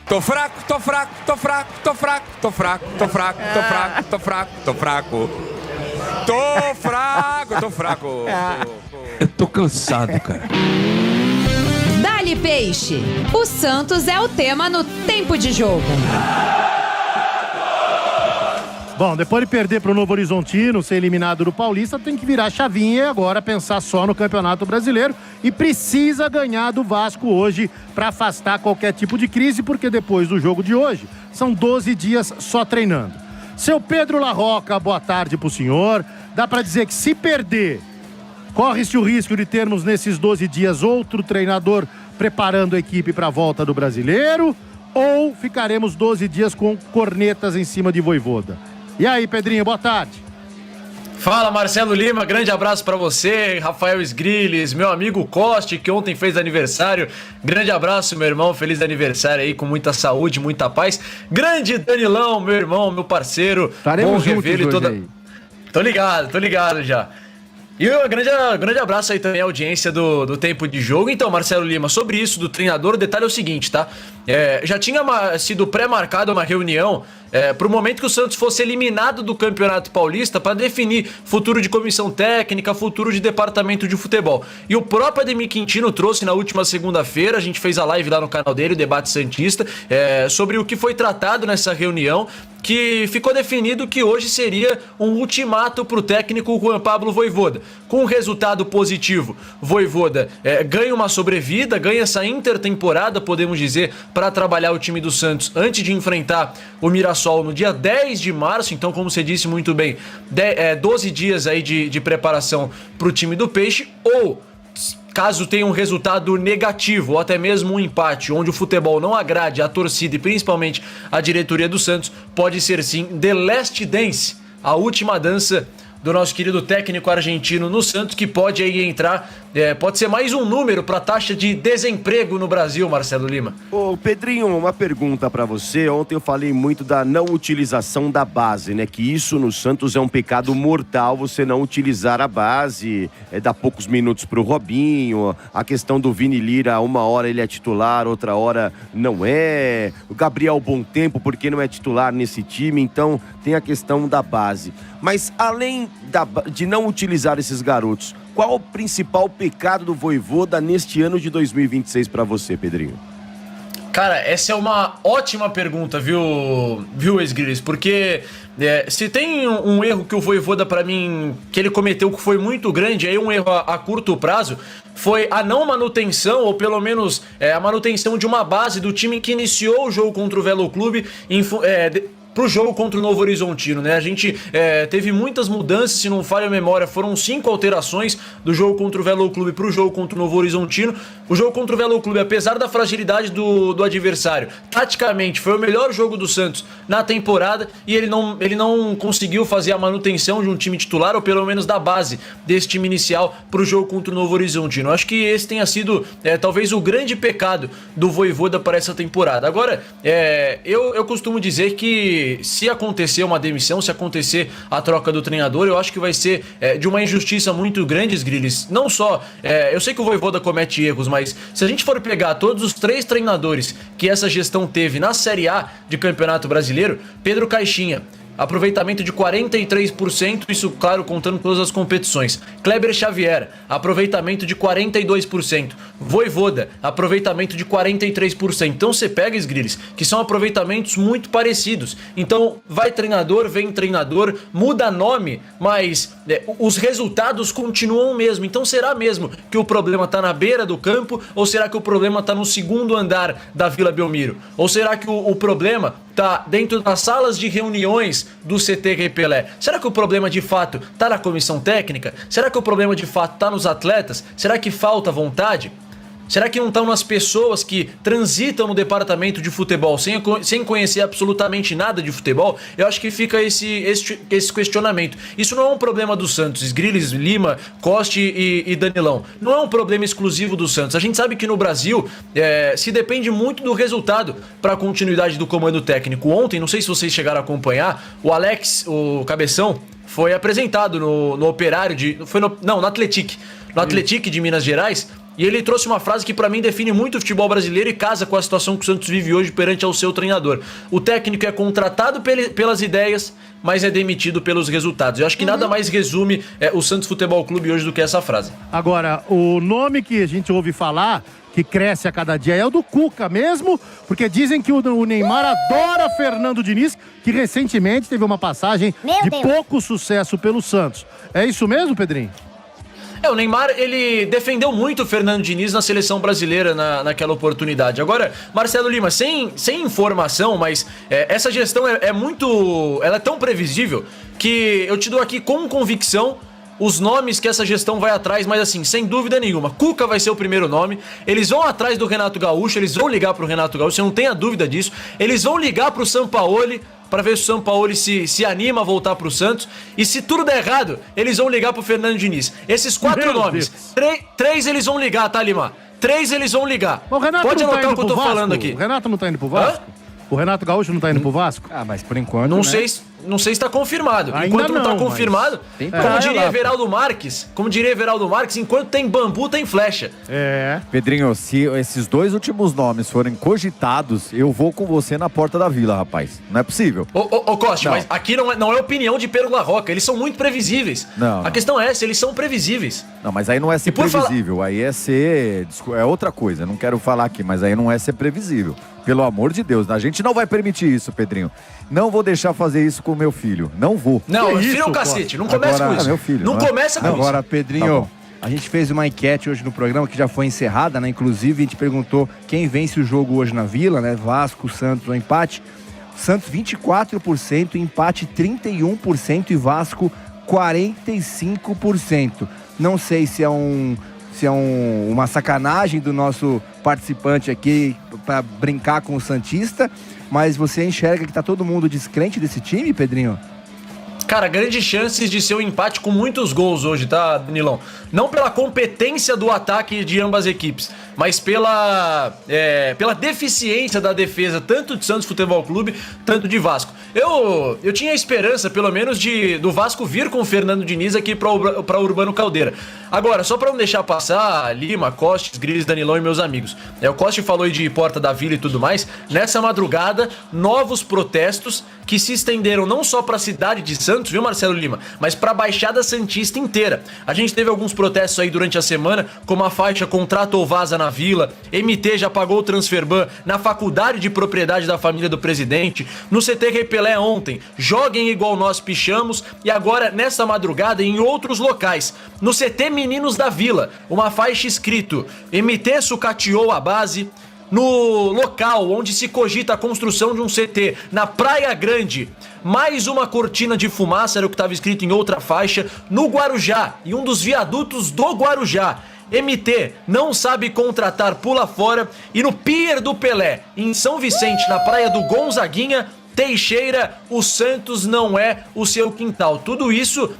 Tô fraco, tô fraco, tô fraco, tô fraco, tô fraco, tô fraco, tô fraco, tô fraco, tô fraco. Tô fraco, tô fraco. Eu tô cansado, cara. Dali Peixe. O Santos é o tema no tempo de jogo. Bom, depois de perder para o Novo Horizontino, ser eliminado do Paulista, tem que virar chavinha e agora pensar só no Campeonato Brasileiro e precisa ganhar do Vasco hoje para afastar qualquer tipo de crise, porque depois do jogo de hoje, são 12 dias só treinando. Seu Pedro Larroca, boa tarde pro senhor. Dá para dizer que se perder, corre-se o risco de termos nesses 12 dias outro treinador preparando a equipe para a volta do Brasileiro, ou ficaremos 12 dias com cornetas em cima de Vojvoda? E aí, Pedrinho, boa tarde. Fala, Marcelo Lima, grande abraço pra você, Rafael Sgrilles, meu amigo Coste, que ontem fez aniversário. Grande abraço, meu irmão, feliz aniversário aí, com muita saúde, muita paz. Grande Danilão, meu irmão, meu parceiro. Estaremos juntos hoje toda... aí. Tô ligado já. E um grande abraço aí também à audiência do Tempo de Jogo. Então, Marcelo Lima, sobre isso do treinador, o detalhe é o seguinte, tá? Já tinha sido pré-marcada uma reunião para o momento que o Santos fosse eliminado do Campeonato Paulista para definir futuro de comissão técnica, futuro de departamento de futebol. E o próprio Ademir Quintino trouxe na última segunda-feira, a gente fez a live lá no canal dele, o Debate Santista, sobre o que foi tratado nessa reunião, que ficou definido que hoje seria um ultimato para o técnico Juan Pablo Vojvoda. Com um resultado positivo, Vojvoda ganha uma sobrevida, ganha essa intertemporada, podemos dizer, para trabalhar o time do Santos antes de enfrentar o Mirassol no dia 10 de março. Então, como você disse muito bem, 12 dias aí de preparação para o time do Peixe, ou caso tenha um resultado negativo ou até mesmo um empate, onde o futebol não agrade a torcida e principalmente a diretoria do Santos, pode ser sim The Last Dance, a última dança do nosso querido técnico argentino no Santos, que pode aí entrar, pode ser mais um número para a taxa de desemprego no Brasil, Marcelo Lima. Ô Pedrinho, uma pergunta para você. Ontem eu falei muito da não utilização da base, né? Que isso no Santos é um pecado mortal, você não utilizar a base, dar poucos minutos pro Robinho, a questão do Vini Lira, uma hora ele é titular, outra hora não é, o Gabriel Bom Tempo, porque não é titular nesse time, então tem a questão da base. Mas além de não utilizar esses garotos, qual o principal pecado do Vojvoda neste ano de 2026 para você, Pedrinho? Cara, essa é uma ótima pergunta, viu Sgrilles? Porque se tem um erro que o Vojvoda, para mim, que ele cometeu que foi muito grande, aí um erro a curto prazo, foi a não manutenção, ou pelo menos a manutenção de uma base do time que iniciou o jogo contra o Velo Clube pro jogo contra o Novo Horizontino, né? A gente teve muitas mudanças, se não falha a memória, foram 5 alterações do jogo contra o Velo Clube pro jogo contra o Novo Horizontino. O jogo contra o Velo Clube, apesar da fragilidade do adversário, taticamente foi o melhor jogo do Santos na temporada, e ele não conseguiu fazer a manutenção de um time titular, ou pelo menos da base desse time inicial pro jogo contra o Novo Horizontino. Acho que esse tenha sido talvez o grande pecado do Vojvoda para essa temporada. Agora, eu costumo dizer que se acontecer uma demissão, se acontecer a troca do treinador, eu acho que vai ser de uma injustiça muito grande, Sgrilles. Não só, eu sei que o Vojvoda comete erros, mas se a gente for pegar todos os 3 treinadores que essa gestão teve na Série A de Campeonato Brasileiro, Pedro Caixinha, aproveitamento de 43%, isso, claro, contando todas as competições. Kleber Xavier, aproveitamento de 42%. Vojvoda, aproveitamento de 43%. Então você pega, Sgrilles, que são aproveitamentos muito parecidos. Então vai treinador, vem treinador, muda nome, mas os resultados continuam o mesmo. Então será mesmo que o problema está na beira do campo, ou será que o problema está no segundo andar da Vila Belmiro? Ou será que o problema está dentro das salas de reuniões do CT Rei Pelé? Será que o problema de fato está na comissão técnica? Será que o problema de fato está nos atletas? Será que falta vontade? Será que não estão nas pessoas que transitam no departamento de futebol sem conhecer absolutamente nada de futebol? Eu acho que fica esse questionamento. Isso não é um problema do Santos, Sgrilles, Lima, Coste e Danilão. Não é um problema exclusivo do Santos. A gente sabe que no Brasil se depende muito do resultado para a continuidade do comando técnico. Ontem, não sei se vocês chegaram a acompanhar, o Alex, o Cabeção, foi apresentado no Operário no Atletique. No Atletique de Minas Gerais, E ele trouxe uma frase que pra mim define muito o futebol brasileiro e casa com a situação que o Santos vive hoje perante ao seu treinador. O técnico é contratado pelas ideias, mas é demitido pelos resultados. Eu acho que nada mais resume o Santos Futebol Clube hoje do que essa frase. Agora, o nome que a gente ouve falar, que cresce a cada dia, é o do Cuca mesmo, porque dizem que o Neymar adora Fernando Diniz, que recentemente teve uma passagem de pouco sucesso pelo Santos. É isso mesmo, Pedrinho? O Neymar, ele defendeu muito o Fernando Diniz na seleção brasileira naquela oportunidade. Agora, Marcelo Lima, sem informação, mas essa gestão ela é tão previsível que eu te dou aqui com convicção os nomes que essa gestão vai atrás, mas assim, sem dúvida nenhuma. Cuca vai ser o primeiro nome, eles vão atrás do Renato Gaúcho, eles vão ligar pro Renato Gaúcho, você não tenha dúvida disso. Eles vão ligar pro Sampaoli para ver se o Sampaoli se anima a voltar pro Santos. E se tudo der errado, eles vão ligar pro Fernando Diniz. Esses 4 nomes, 3 eles vão ligar, tá, Lima? 3 eles vão ligar. O Renato Pode não tá anotar indo o que eu tô pro falando Vasco? aqui. O Renato não tá indo pro Vasco? O Renato Gaúcho não tá indo pro Vasco? Ah, mas por enquanto, Não sei se está confirmado. Ainda Enquanto não está não, confirmado, Tem como praia diria lá, Everaldo Marques, enquanto tem bambu, tem flecha. É. Pedrinho, se esses 2 últimos nomes forem cogitados, eu vou com você na porta da vila, rapaz. Não é possível. Ô Costa, Não. mas aqui não é opinião de Pedro La Rocca, eles são muito previsíveis. Não. A questão é essa, eles são previsíveis. Não, mas aí não é ser E por previsível, aí é ser... É outra coisa, não quero falar aqui, mas aí não é ser previsível. Pelo amor de Deus, a gente não vai permitir isso, Pedrinho. Não vou deixar fazer isso com o meu filho, não vou. Não, Que filho isso, é um cacete, não começa Agora- com isso. meu filho, não não é? começa com Agora, isso. Tá Pedrinho, bom. a gente fez uma enquete hoje no programa que já foi encerrada, né? Inclusive, a gente perguntou quem vence o jogo hoje na Vila, né? Vasco, Santos ou empate. Santos 24%, empate 31% e Vasco 45%. Não sei se é uma sacanagem do nosso participante aqui para brincar com o Santista, mas você enxerga que tá todo mundo descrente desse time, Pedrinho? Cara, grandes chances de ser um empate com muitos gols hoje, tá, Danilão? Não pela competência do ataque de ambas equipes, mas pela deficiência da defesa, tanto de Santos Futebol Clube, tanto de Vasco. Eu tinha esperança, pelo menos, do Vasco vir com o Fernando Diniz aqui pra Urbano Caldeira. Agora, só pra não deixar passar, Lima, Costes, Gris, Danilão e meus amigos. O Coste falou aí de Porta da Vila e tudo mais. Nessa madrugada, novos protestos que se estenderam não só pra cidade de Santos, viu, Marcelo Lima, mas pra Baixada Santista inteira. A gente teve alguns protestos aí durante a semana, como a faixa Contrata ou Vaza na Vila, MT já pagou o transferban na faculdade de propriedade da família do presidente, no CT Rei Pelé ontem, joguem igual nós pichamos, e agora, nessa madrugada, em outros locais, no CT Meninos da Vila, uma faixa escrito MT sucateou a base. No local onde se cogita a construção de um CT, na Praia Grande, mais uma cortina de fumaça, era o que estava escrito em outra faixa, no Guarujá, em um dos viadutos do Guarujá. MT não sabe contratar, pula fora. E no Pier do Pelé, em São Vicente, na praia do Gonzaguinha, Teixeira, o Santos não é o seu quintal. Tudo isso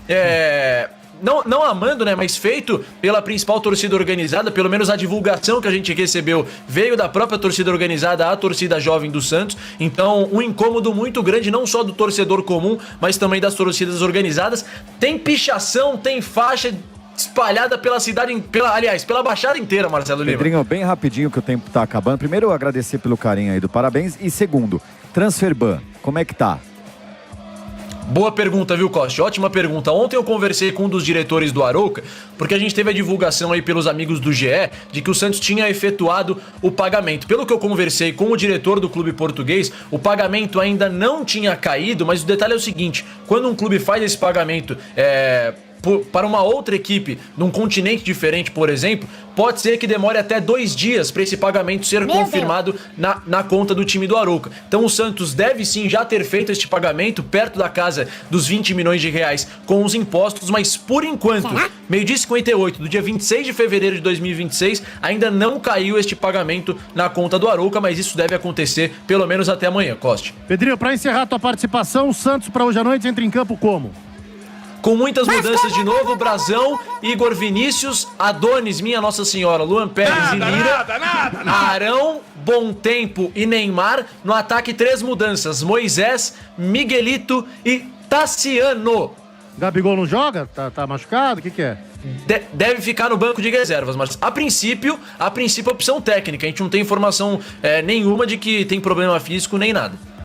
não amando, né, mas feito pela principal torcida organizada, pelo menos a divulgação que a gente recebeu veio da própria torcida organizada, a torcida jovem do Santos. Então, um incômodo muito grande, não só do torcedor comum, mas também das torcidas organizadas. Tem pichação, tem faixa espalhada pela cidade, pela Baixada inteira, Marcelo Lima. Pedrinho, bem rapidinho que o tempo tá acabando. Primeiro, eu agradecer pelo carinho aí do parabéns. E segundo, transferban, como é que tá? Boa pergunta, viu, Costa? Ótima pergunta. Ontem eu conversei com um dos diretores do Arouca, porque a gente teve a divulgação aí pelos amigos do GE de que o Santos tinha efetuado o pagamento. Pelo que eu conversei com o diretor do clube português, o pagamento ainda não tinha caído, mas o detalhe é o seguinte: quando um clube faz esse pagamento para uma outra equipe num continente diferente, por exemplo, pode ser que demore até 2 dias para esse pagamento ser confirmado na conta do time do Arouca. Então o Santos deve sim já ter feito este pagamento perto da casa dos 20 milhões de reais com os impostos, mas por enquanto, 12h58 do dia 26 de fevereiro de 2026, ainda não caiu este pagamento na conta do Arouca, mas isso deve acontecer pelo menos até amanhã, Costa. Pedrinho, para encerrar a tua participação, o Santos para hoje à noite entra em campo como? Com muitas mudanças de novo, Brazão, Igor Vinícius, Adonis, Minha Nossa Senhora, Luan Pérez e Lira, Arão, Bom Tempo e Neymar. No ataque, 3 mudanças: Moisés, Miguelito e Tassiano. Gabigol não joga? Tá machucado? O que é? deve ficar no banco de reservas, mas a princípio opção técnica. A gente não tem informação nenhuma de que tem problema físico nem nada.